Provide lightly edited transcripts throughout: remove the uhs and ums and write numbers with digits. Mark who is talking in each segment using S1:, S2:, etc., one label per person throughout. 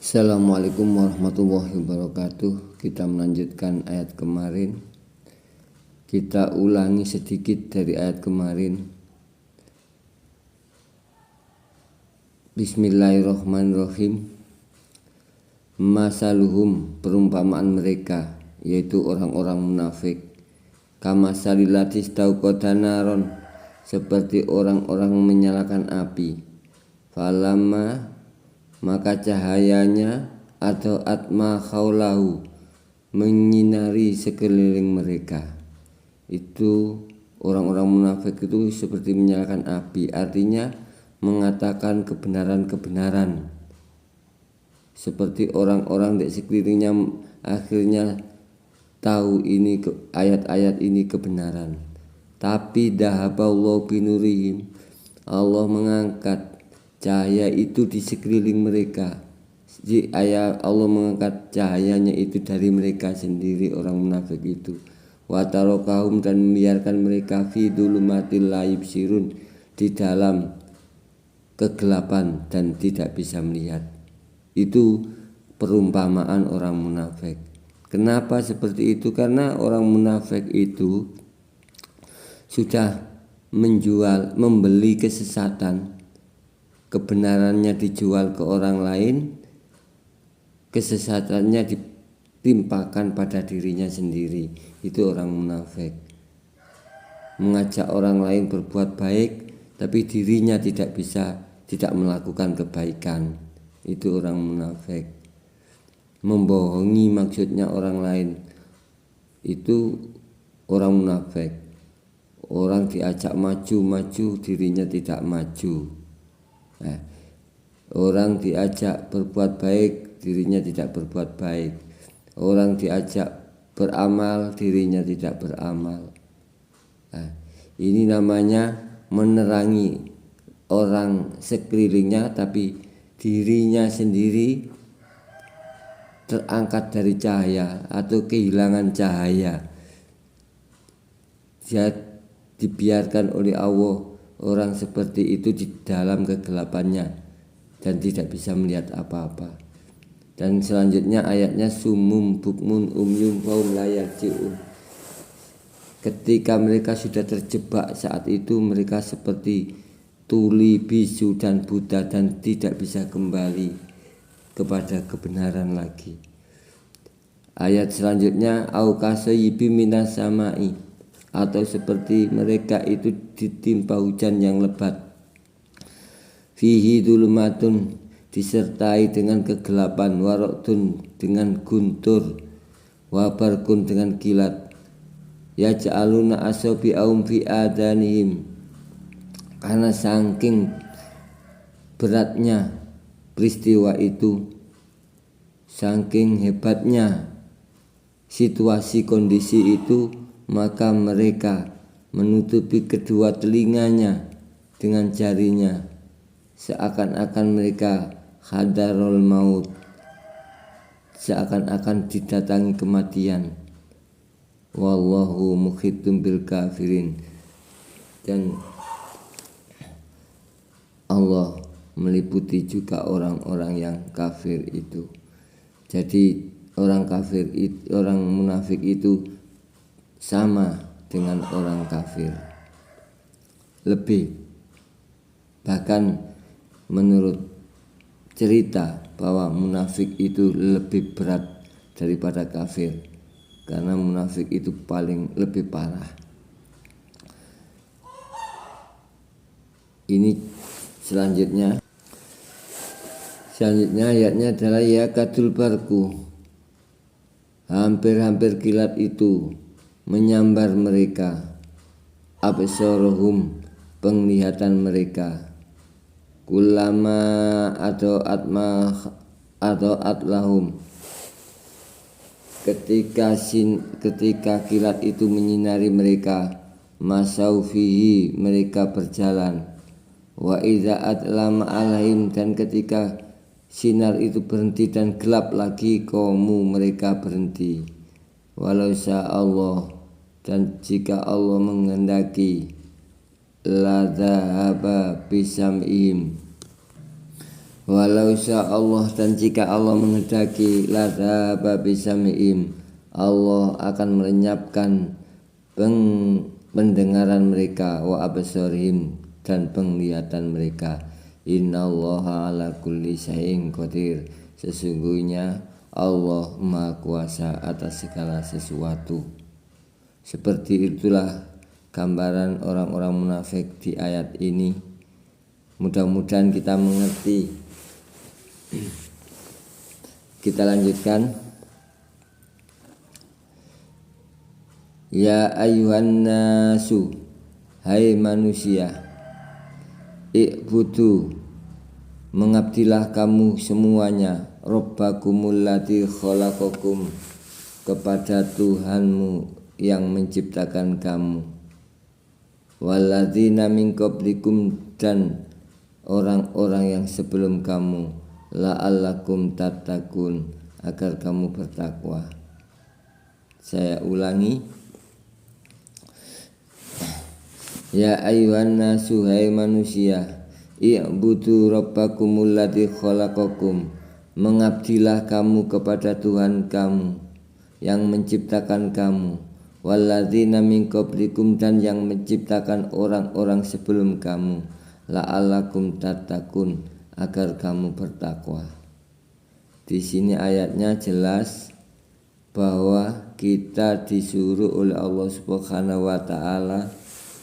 S1: Assalamualaikum warahmatullahi wabarakatuh. Kita melanjutkan ayat kemarin. Kita ulangi sedikit dari ayat kemarin. Bismillahirrahmanirrahim. Masaluhum, perumpamaan mereka, yaitu orang-orang munafik. Kamasalilatis tauqotanaron, seperti orang-orang menyalakan api. Falamma, maka cahayanya atau atma khaulahu, menyinari sekeliling mereka. Itu orang-orang munafik itu seperti menyalakan api, artinya mengatakan kebenaran-kebenaran. Seperti orang-orang di sekelilingnya akhirnya tahu ini ayat-ayat ini kebenaran. Tapi dahaballahu binurihim, Allah mengangkat cahaya itu di sekeliling mereka. Allah mengangkat cahayanya itu dari mereka sendiri, orang munafik itu. Wa tarakahum, dan membiarkan mereka fi dzulumatil la yubsirun, di dalam kegelapan dan tidak bisa melihat. Itu perumpamaan orang munafik. Kenapa seperti itu? Karena orang munafik itu sudah membeli kesesatan. Kebenarannya dijual ke orang lain, kesesatannya ditimpakan pada dirinya sendiri. Itu orang munafik. Mengajak orang lain berbuat baik, tapi dirinya tidak melakukan kebaikan. Itu orang munafik. Membohongi maksudnya orang lain, itu orang munafik. Orang diajak maju-maju, dirinya tidak maju. Orang diajak berbuat baik, dirinya tidak berbuat baik. Orang diajak beramal, dirinya tidak beramal. Ini namanya menerangi orang sekelilingnya, tapi dirinya sendiri terangkat dari cahaya atau kehilangan cahaya. Dia dibiarkan oleh Allah, orang seperti itu di dalam kegelapannya dan tidak bisa melihat apa-apa. Dan selanjutnya ayatnya sumum bukmun umyum faum la yarji'un. Ketika mereka sudah terjebak saat itu, mereka seperti tuli, bisu dan buta dan tidak bisa kembali kepada kebenaran lagi. Ayat selanjutnya au kasayyibi minas samai, atau seperti mereka itu ditimpa hujan yang lebat. Fihi dulumatun, disertai dengan kegelapan, waroktun dengan guntur, wabarkun dengan kilat. Yaj'aluna asabi'ahum fi adanihim, karena saking beratnya peristiwa itu, saking hebatnya situasi kondisi itu, maka mereka menutupi kedua telinganya dengan jarinya, seakan-akan mereka hadarul maut, seakan-akan didatangi kematian. Wallahu mukhitun bil kafirin, dan Allah meliputi juga orang-orang yang kafir itu. Jadi orang kafir itu, orang munafik itu sama dengan orang kafir, lebih, bahkan menurut cerita bahwa munafik itu lebih berat daripada kafir, karena munafik itu paling lebih parah. Ini selanjutnya ayatnya adalah ya kadul barku, hampir-hampir kilat itu menyambar mereka, absaruhum, penglihatan mereka, kullama atau atlahum, ketika kilat itu menyinari mereka, masaufihi, mereka berjalan. Wa idza atlama alaihim, dan ketika sinar itu berhenti dan gelap lagi, qamu, mereka berhenti. Walau Allah, dan jika Allah menghendaki, la dhahaba bisam'ihim, Walau Allah dan jika Allah menghendaki ladhaba bisami'im, Allah akan melenyapkan pendengaran mereka, wa absarihim dan penglihatan mereka. Innallaha ala kulli syai'in qadir. Sesungguhnya Allah Maha Kuasa atas segala sesuatu. Seperti itulah gambaran orang-orang munafik di ayat ini. Mudah-mudahan kita mengerti. Kita lanjutkan. Ya ayyuhan nasu, hai manusia, i'budu, mengabdilah kamu semuanya, rabbakumul ladzi khalaqakum, kepada Tuhanmu yang menciptakan kamu, walladzina min qablikum, dan orang-orang yang sebelum kamu, la'allakum tattaqun, agar kamu bertakwa. Saya ulangi. Ya ayyuhan nasu, hai manusia, i'budu rabbakumul ladzi khalaqakum, mengabdilah kamu kepada Tuhan kamu yang menciptakan kamu, walladzina min qablikum, dan yang menciptakan orang-orang sebelum kamu, la'allakum tattaqun, agar kamu bertakwa. Di sini ayatnya jelas bahwa kita disuruh oleh Allah Subhanahu wa taala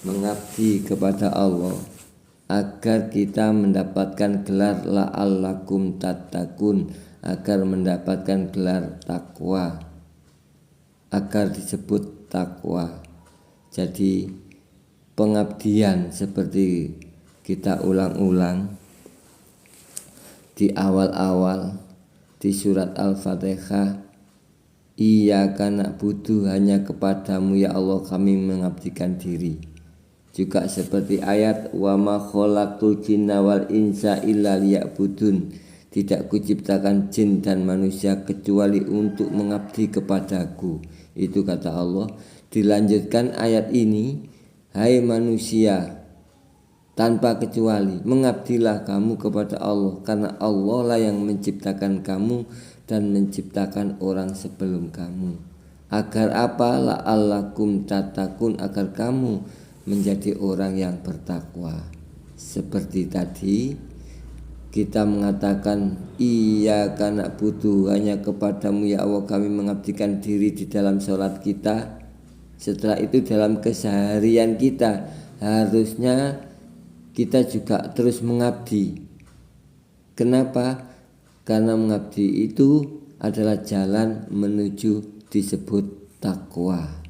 S1: mengabdi kepada Allah agar kita mendapatkan gelar la'allakum tattaqun, agar mendapatkan gelar takwa, agar disebut takwa. Jadi pengabdian seperti kita ulang-ulang di awal-awal di surat Al-Fatihah, Iyyaka na'budu, hanya kepadamu ya Allah kami mengabdikan diri. Juga seperti ayat wa ma khalaqtul jinna wal insa illa liya'budun, tidak kuciptakan jin dan manusia kecuali untuk mengabdi kepadaku. Itu kata Allah. Dilanjutkan ayat ini, hai manusia, tanpa kecuali mengabdilah kamu kepada Allah, karena Allah lah yang menciptakan kamu dan menciptakan orang sebelum kamu. Agar apa? La'allakum tattaqun, agar kamu menjadi orang yang bertakwa. Seperti tadi kita mengatakan iyyaka na'budu, hanya kepadamu ya Allah kami mengabdikan diri di dalam sholat kita. Setelah itu dalam keseharian kita harusnya kita juga terus mengabdi. Kenapa? Karena mengabdi itu adalah jalan menuju disebut takwa.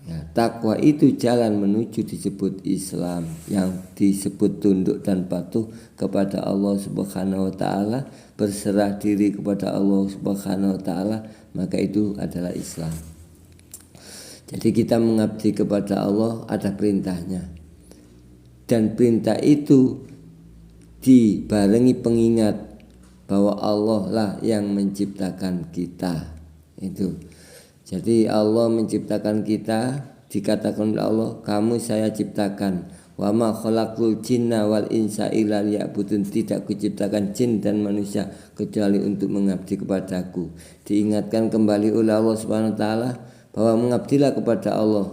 S1: Ya, takwa itu jalan menuju disebut Islam, yang disebut tunduk dan patuh kepada Allah Subhanahu wa taala, berserah diri kepada Allah Subhanahu wa taala, maka itu adalah Islam. Jadi kita mengabdi kepada Allah ada perintahnya. Dan perintah itu dibarengi pengingat bahwa Allah lah yang menciptakan kita. Itu. Jadi Allah menciptakan kita, dikatakan oleh Allah, kamu saya ciptakan. Wa ma khalaqul jinna wal insa illa liya'budun, tidak kuciptakan jin dan manusia kecuali untuk mengabdi kepadaku. Diingatkan kembali oleh Allah Subhanahu wa taala bahwa mengabdilah kepada Allah.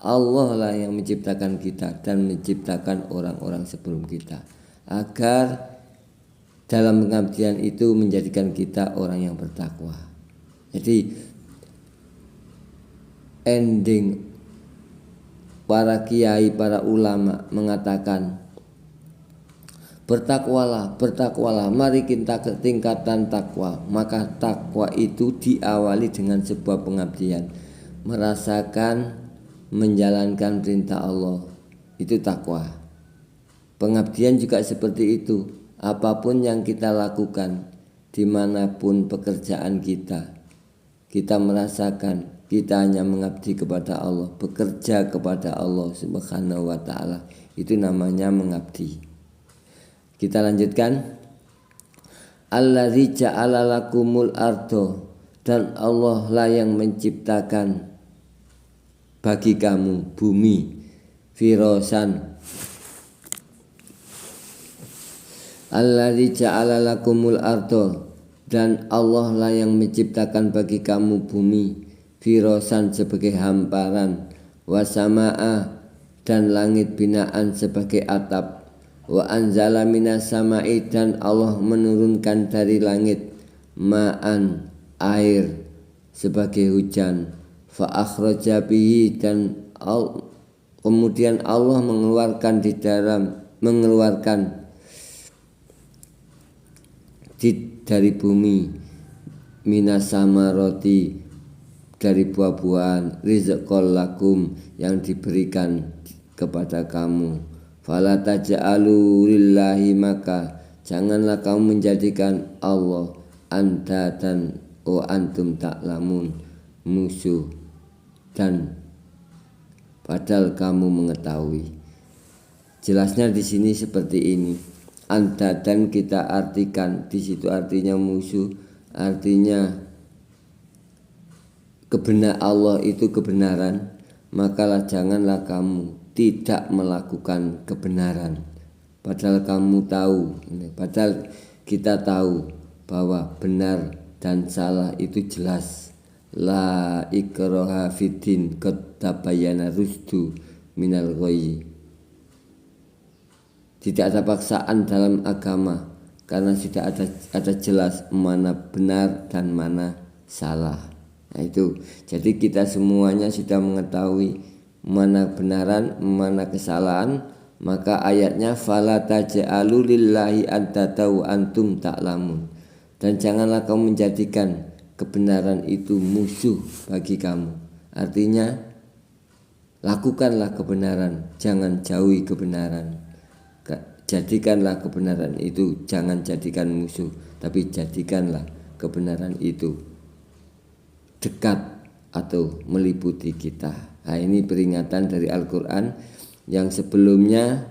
S1: Allah lah yang menciptakan kita dan menciptakan orang-orang sebelum kita, agar dalam pengabdian itu menjadikan kita orang yang bertakwa. Jadi ending para kiai, para ulama mengatakan bertakwalah, bertakwalah, mari kita ke tingkatan takwa. Maka takwa itu diawali dengan sebuah pengabdian, merasakan menjalankan perintah Allah, itu takwa. Pengabdian juga seperti itu. Apapun yang kita lakukan, dimanapun pekerjaan kita merasakan kita hanya mengabdi kepada Allah, bekerja kepada Allah Subhanahu wa ta'ala. Itu namanya mengabdi. Kita lanjutkan. Allazi ja'ala lakumul ardo, dan Allah lah yang menciptakan bagi kamu bumi, firosan, Alladzi ja'ala lakumul ardo, dan Allah lah yang menciptakan bagi kamu bumi, firosan sebagai hamparan, wasamaa, dan langit binaan sebagai atap, wa anzala minas sama'i, dan Allah menurunkan dari langit ma'an, air sebagai hujan, fa akhraja bihi, dan kemudian Allah mengeluarkan dari bumi minas samaroti, dari buah-buahan, rizqol lakum, yang diberikan kepada kamu. Fala taj'alu lillahi, maka janganlah kamu menjadikan Allah andadan wa antum ta'lamun, musuh, dan padahal kamu mengetahui. Jelasnya di sini seperti ini. Andadan kita artikan di situ artinya musuh, artinya Allah itu kebenaran, makalah janganlah kamu tidak melakukan kebenaran. Padahal kita tahu bahwa benar dan salah itu jelas. La ikraha fiddin, qad tabayyana rusdu minal ghayyi. Tidak ada paksaan dalam agama, karena sudah ada jelas mana benar dan mana salah. Nah itu, jadi kita semuanya sudah mengetahui mana kebenaran, mana kesalahan. Maka ayatnya fala taj'alu lillahi andada wa antum ta'lamun, dan janganlah kamu menjadikan kebenaran itu musuh bagi kamu. Artinya lakukanlah kebenaran, jangan jauhi kebenaran. Jadikanlah kebenaran itu, jangan jadikan musuh, tapi jadikanlah kebenaran itu dekat atau meliputi kita. Nah, ini peringatan dari Al-Quran yang sebelumnya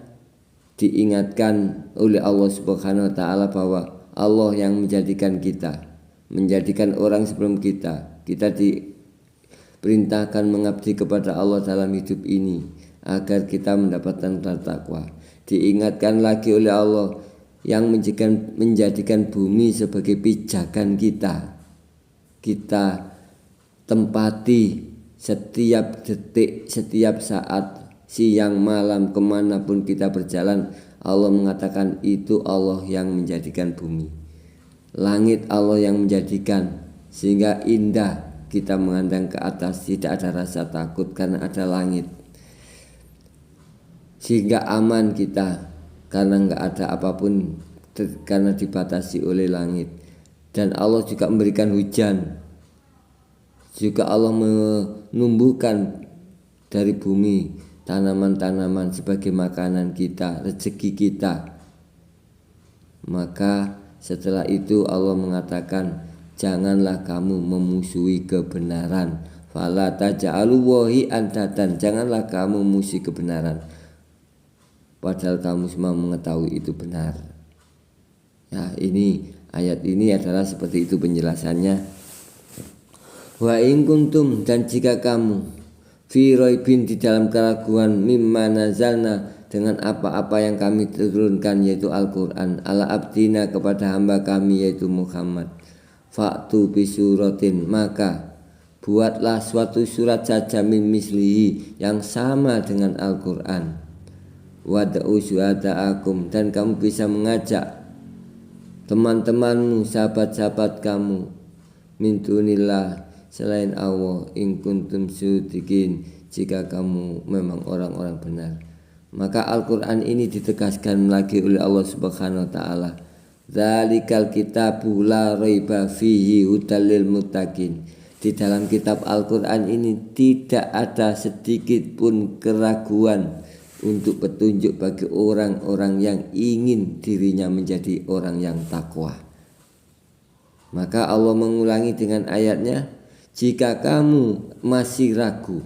S1: diingatkan oleh Allah Subhanahu wa ta'ala bahwa Allah yang menjadikan kita, menjadikan orang sebelum kita. Kita diperintahkan mengabdi kepada Allah dalam hidup ini agar kita mendapatkan takwa. Diingatkan lagi oleh Allah yang menjadikan bumi sebagai pijakan kita. Kita tempati setiap detik, setiap saat, siang malam, kemanapun kita berjalan. Allah mengatakan itu Allah yang menjadikan bumi. Langit Allah yang menjadikan, sehingga indah kita memandang ke atas, tidak ada rasa takut karena ada langit. Sehingga aman kita karena enggak ada apapun, karena dibatasi oleh langit. Dan Allah juga memberikan hujan. Juga Allah menumbuhkan dari bumi tanaman-tanaman sebagai makanan kita, rezeki kita. Maka setelah itu Allah mengatakan, janganlah kamu memusuhi kebenaran. Fala taj'alu wahi andadan, janganlah kamu memusuhi kebenaran, padahal kamu semua mengetahui itu benar. Ya, ini ayat ini adalah seperti itu penjelasannya. Wa in kuntum, dan jika kamu fi raibin, di dalam keraguan, mimma nazalna, dengan apa-apa yang kami turunkan, yaitu Al-Quran, ala abdina, kepada hamba kami yaitu Muhammad, fa'tu bisuratin, maka buatlah suatu surat saja, min mislihi, yang sama dengan Al-Quran. Wad'u syuhada'akum, dan kamu bisa mengajak teman-temanmu, sahabat-sahabat kamu, min dunillah, selain Allah, in kuntum syudikin, jika kamu memang orang-orang benar. Maka Al-Quran ini ditegaskan lagi oleh Allah Subhanahu wa ta'ala, dzalikal kitabu la raiba fihi hudal lil muttaqin. Di dalam kitab Al-Quran ini tidak ada sedikit pun keraguan untuk petunjuk bagi orang-orang yang ingin dirinya menjadi orang yang takwa. Maka Allah mengulangi dengan ayatnya, jika kamu masih ragu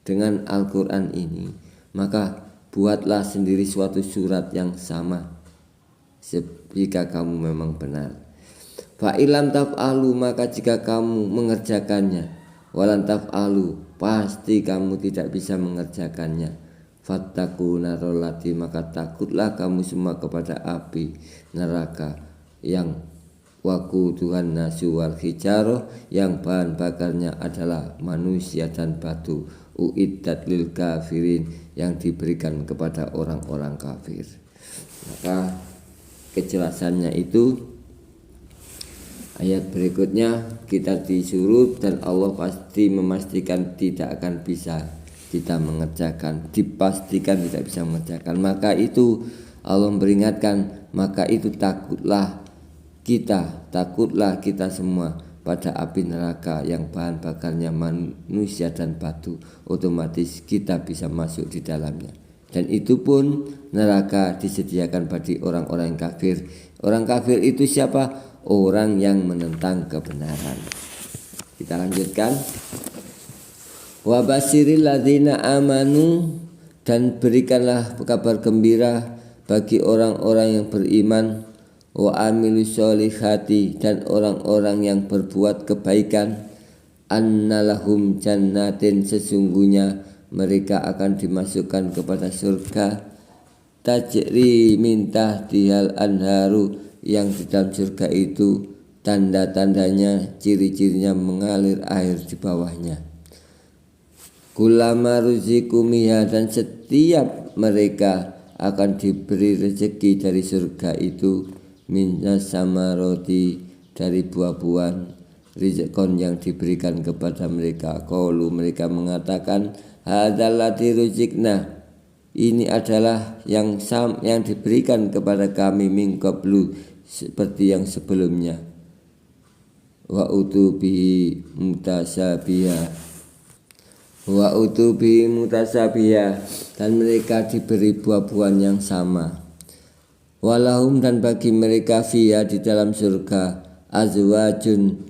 S1: dengan Al-Quran ini, maka buatlah sendiri suatu surat yang sama, jika kamu memang benar. Fa ilam taf'alu, maka jika kamu mengerjakannya, walan taf'alu, pasti kamu tidak bisa mengerjakannya. fattaqu narallati, maka takutlah kamu semua kepada api neraka yang waquduhan nasu wal hijaroh, yang bahan bakarnya adalah manusia dan batu, uiddat lil kafirin, yang diberikan kepada orang-orang kafir. Maka kejelasannya itu ayat berikutnya kita disuruh, dan Allah pasti memastikan tidak akan bisa kita mengerjakan, dipastikan tidak bisa mengerjakan. Maka itu Allah memperingatkan, maka itu takutlah kita semua pada api neraka yang bahan bakarnya manusia dan batu. Otomatis kita bisa masuk di dalamnya, dan itu pun neraka disediakan bagi orang-orang yang kafir. Orang kafir itu siapa? Orang yang menentang kebenaran. Kita lanjutkan. Wa basyiril ladzina amanu, dan berikanlah kabar gembira bagi orang-orang yang beriman, wa amilus solihati, dan orang-orang yang berbuat kebaikan, annalahum jannatin, sesungguhnya mereka akan dimasukkan kepada surga, tajri min tahtihal anharu, yang di dalam surga itu tanda-tandanya, ciri-cirinya mengalir air di bawahnya. Kulama ruziku miha, dan setiap mereka akan diberi rezeki dari surga itu, minas samaroti, dari buah-buahan, rizqon, yang diberikan kepada mereka. Qalu, mereka mengatakan, hadzal ladzi ruzikna, ini adalah yang diberikan kepada kami, min qablu, seperti yang sebelumnya. Wa utubi mutasabiha, dan mereka diberi buah-buahan yang sama. Walahum, dan bagi mereka fiha, di dalam surga, azwajun,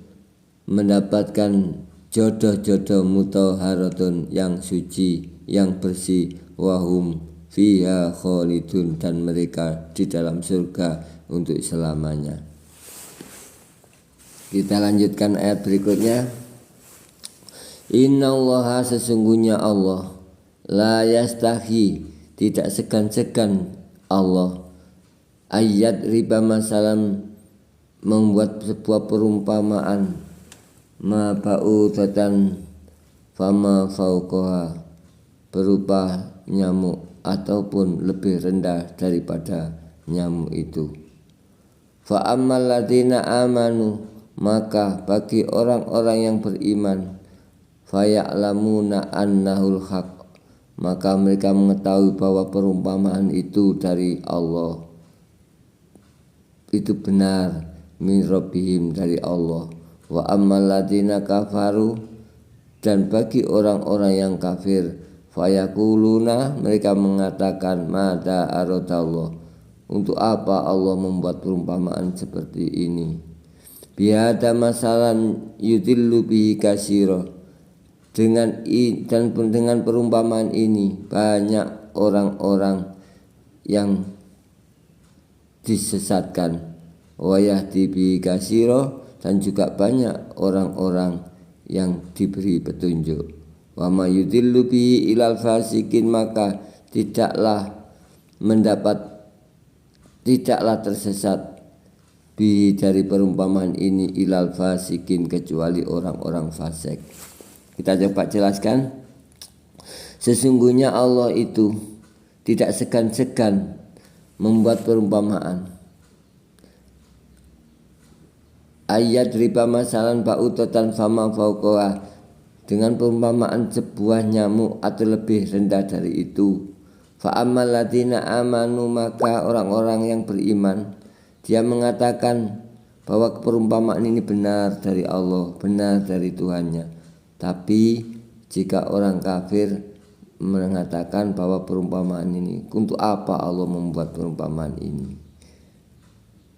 S1: mendapatkan jodoh-jodoh, mutahharatun, yang suci, yang bersih, wahum fiha khalidun, dan mereka di dalam surga untuk selamanya. Kita lanjutkan ayat berikutnya. Innallaha, sesungguhnya Allah, la yastahi, tidak segan-segan Allah, ayat riba masalam, membuat sebuah perumpamaan, ma ba'udatan fama fauqaha, berupa nyamuk ataupun lebih rendah daripada nyamuk itu. Fa ammal ladzina amanu, maka bagi orang-orang yang beriman, faya'lamuna annahul haq, maka mereka mengetahui bahwa perumpamaan itu dari Allah, itu benar, min rabbihim, dari Allah. Wa ammal ladzina kafaru, dan bagi orang-orang yang kafir, fayaquluna, mereka mengatakan, mada aradallah, untuk apa Allah membuat perumpamaan seperti ini. Bihada masalan yudillu bihi katsira, dengan perumpamaan ini banyak orang-orang yang disesatkan, wa yahdi bihi katsira, dan juga banyak orang-orang yang diberi petunjuk. Wa may yudillu bihi ilal fasikin, maka tidaklah tersesat bihi, dari perumpamaan ini, ilal fasikin, kecuali orang-orang fasik. Kita coba jelaskan. Sesungguhnya Allah itu tidak segan-segan membuat perumpamaan. Ayat riba masalan ba'udatan fama fauqaha, dengan perumpamaan sebuah nyamuk atau lebih rendah dari itu. Fa ammal ladzina amanu, maka orang-orang yang beriman, dia mengatakan bahwa perumpamaan ini benar dari Allah, benar dari Tuhannya. Tapi jika orang kafir mengatakan bahwa perumpamaan ini, untuk apa Allah membuat perumpamaan ini?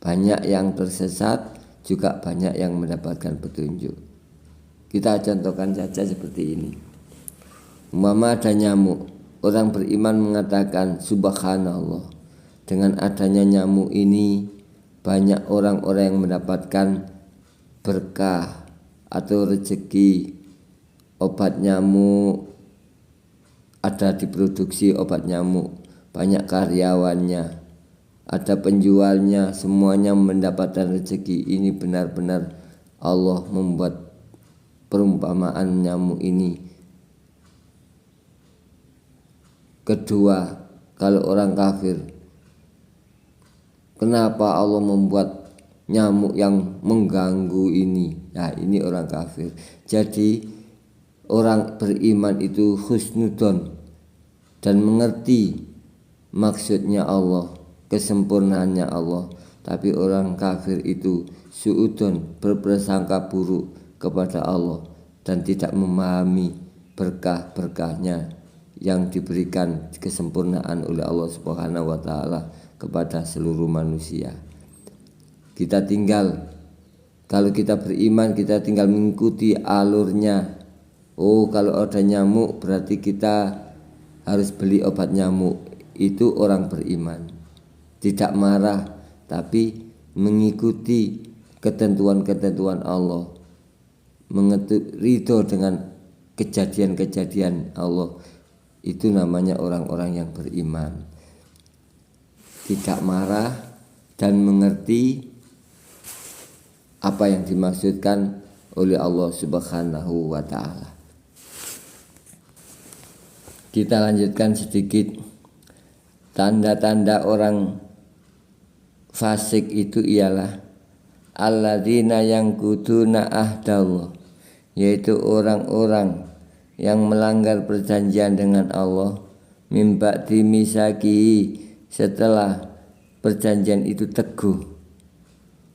S1: Banyak yang tersesat, juga banyak yang mendapatkan petunjuk. Kita contohkan saja seperti ini. Umpama ada nyamuk, orang beriman mengatakan subhanallah, dengan adanya nyamuk ini banyak orang-orang yang mendapatkan berkah atau rezeki, obat nyamuk ada diproduksi obat nyamuk, banyak karyawannya, ada penjualnya, semuanya mendapatkan rezeki. Ini benar-benar Allah membuat perumpamaan nyamuk ini. Kedua, kalau orang kafir, kenapa Allah membuat nyamuk yang mengganggu ini? Nah, ini orang kafir. Jadi orang beriman itu husnudon dan mengerti maksudnya Allah, kesempurnaannya Allah. Tapi orang kafir itu suudon, berprasangka buruk kepada Allah dan tidak memahami berkah-berkahnya yang diberikan kesempurnaan oleh Allah Subhanahu wa taala kepada seluruh manusia. Kita tinggal, kalau kita beriman, kita tinggal mengikuti alurnya. Oh, kalau ada nyamuk berarti kita harus beli obat nyamuk. Itu orang beriman. Tidak marah, tapi mengikuti ketentuan-ketentuan Allah, ridho dengan kejadian-kejadian Allah. Itu namanya orang-orang yang beriman, tidak marah dan mengerti apa yang dimaksudkan oleh Allah Subhanahu wa ta'ala. Kita lanjutkan sedikit. Tanda-tanda orang fasik itu ialah alladzina yanquduna ahdallah, yaitu orang-orang yang melanggar perjanjian dengan Allah, min ba'di misaki, setelah perjanjian itu teguh,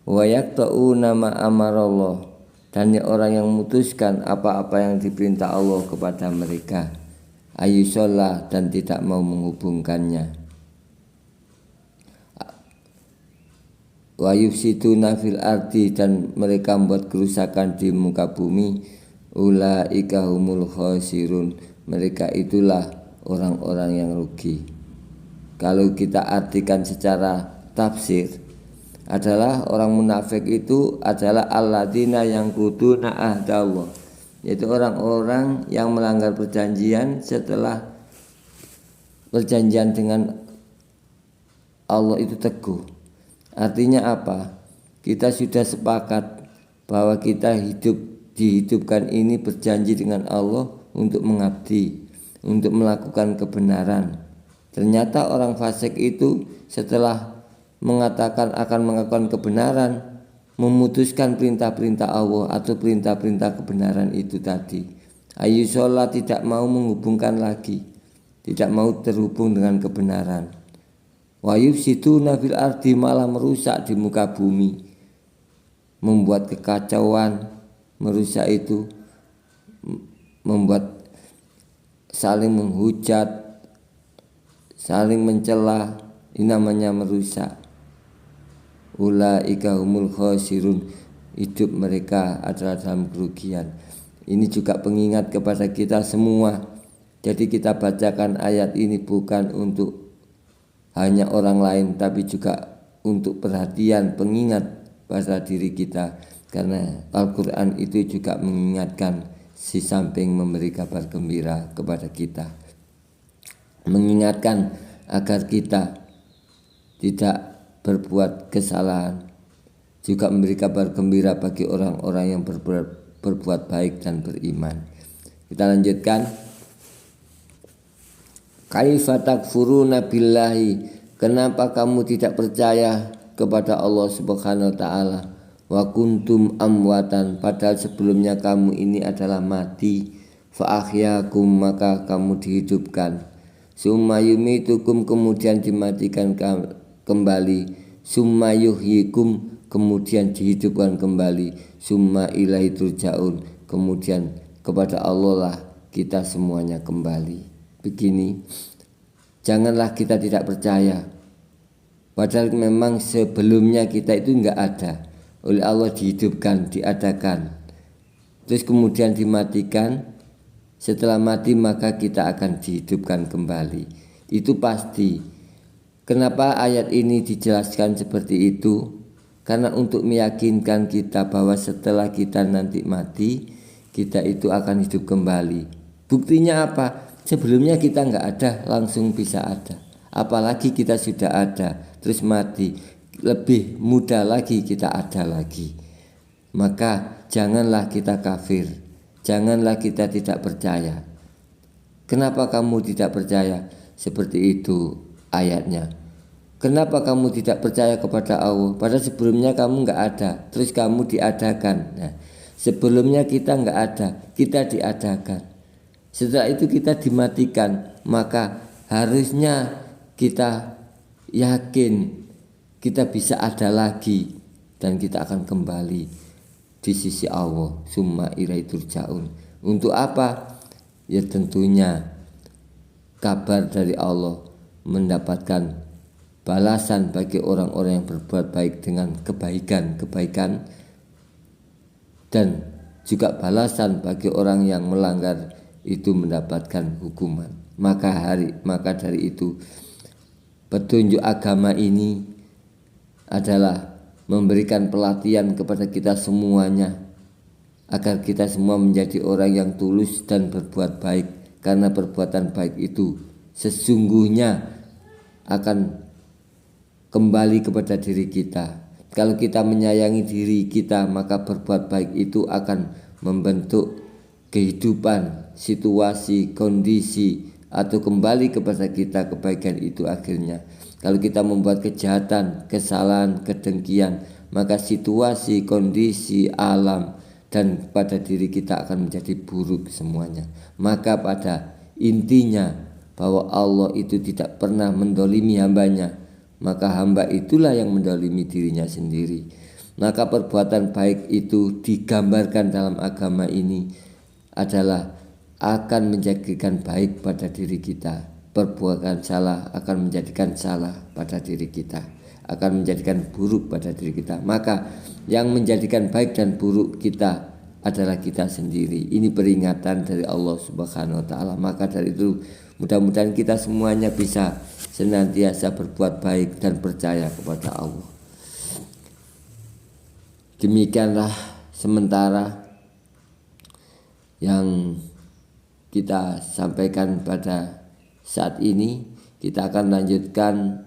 S1: wa yaqta'una ma amarallah, dan orang yang memutuskan apa-apa yang diperintah Allah kepada mereka, ayusollah, dan tidak mau menghubungkannya, wa yufsiduna fil ardi, dan mereka membuat kerusakan di muka bumi, ulaika humul khasirun, mereka itulah orang-orang yang rugi. Kalau kita artikan secara tafsir, adalah orang munafik itu adalah alladzina yanquduna ahdallah, yaitu orang-orang yang melanggar perjanjian setelah perjanjian dengan Allah itu teguh. Artinya apa? Kita sudah sepakat bahwa kita dihidupkan ini berjanji dengan Allah untuk mengabdi, untuk melakukan kebenaran. Ternyata orang fasik itu setelah mengatakan akan melakukan kebenaran, memutuskan perintah-perintah Allah atau perintah-perintah kebenaran itu tadi. Ayusollah, tidak mau menghubungkan lagi, tidak mau terhubung dengan kebenaran. Wa yufsiduna fil ardi, malah merusak di muka bumi, membuat kekacauan. Merusak itu membuat saling menghujat, saling mencela, ini namanya merusak. Ulaika humul khasirun, hidup mereka adalah dalam kerugian. Ini juga pengingat kepada kita semua. Jadi kita bacakan ayat ini bukan untuk hanya orang lain, tapi juga untuk perhatian, pengingat pada diri kita. Karena Al-Quran itu juga mengingatkan, si samping memberi kabar gembira kepada kita, mengingatkan agar kita tidak berbuat kesalahan, juga memberi kabar gembira bagi orang-orang yang berbuat baik dan beriman. Kita lanjutkan. Kaifa takfuruna billahi, kenapa kamu tidak percaya kepada Allah Subhanahu wa ta'ala, wa kuntum amwatan, padahal sebelumnya kamu ini adalah mati, fa ahyakum, maka kamu dihidupkan, summa yumitukum, kemudian dimatikan kembali, summa yuhyikum, kemudian dihidupkan kembali, summa ilaihi turja'un, kemudian kepada Allah lah kita semuanya kembali. Begini, janganlah kita tidak percaya, padahal memang sebelumnya kita itu enggak ada, oleh Allah dihidupkan, diadakan, terus kemudian dimatikan. Setelah mati maka kita akan dihidupkan kembali. Itu pasti. Kenapa ayat ini dijelaskan seperti itu? Karena untuk meyakinkan kita bahwa setelah kita nanti mati, kita itu akan hidup kembali. Buktinya apa? Sebelumnya kita nggak ada, langsung bisa ada. Apalagi kita sudah ada, terus mati, lebih mudah lagi kita ada lagi. Maka janganlah kita kafir, janganlah kita tidak percaya. Kenapa kamu tidak percaya? Seperti itu ayatnya. Kenapa kamu tidak percaya kepada Allah? Padahal sebelumnya kamu nggak ada, terus kamu diadakan. Nah, sebelumnya kita nggak ada, kita diadakan. Setelah itu kita dimatikan, maka harusnya kita yakin kita bisa ada lagi dan kita akan kembali di sisi Allah. Summa ilaihi turja'un. Untuk apa? Ya tentunya kabar dari Allah, mendapatkan balasan bagi orang-orang yang berbuat baik dengan kebaikan dan juga balasan bagi orang yang melanggar itu mendapatkan hukuman. Maka dari itu petunjuk agama ini adalah memberikan pelatihan kepada kita semuanya agar kita semua menjadi orang yang tulus dan berbuat baik, karena perbuatan baik itu sesungguhnya akan kembali kepada diri kita. Kalau kita menyayangi diri kita, maka berbuat baik itu akan membentuk kehidupan, situasi, kondisi, atau kembali kepada kita kebaikan itu akhirnya. Kalau kita membuat kejahatan, kesalahan, kedengkian, maka situasi, kondisi, alam, dan pada diri kita akan menjadi buruk semuanya. Maka pada intinya bahwa Allah itu tidak pernah mendolimi hambanya, maka hamba itulah yang mendolimi dirinya sendiri. Maka perbuatan baik itu digambarkan dalam agama ini adalah akan menjadikan baik pada diri kita. Perbuatan salah akan menjadikan salah pada diri kita, akan menjadikan buruk pada diri kita. Maka yang menjadikan baik dan buruk kita adalah kita sendiri. Ini peringatan dari Allah Subhanahu wa taala. Maka dari itu mudah-mudahan kita semuanya bisa senantiasa berbuat baik dan percaya kepada Allah. Demikianlah sementara yang kita sampaikan pada saat ini. Kita akan lanjutkan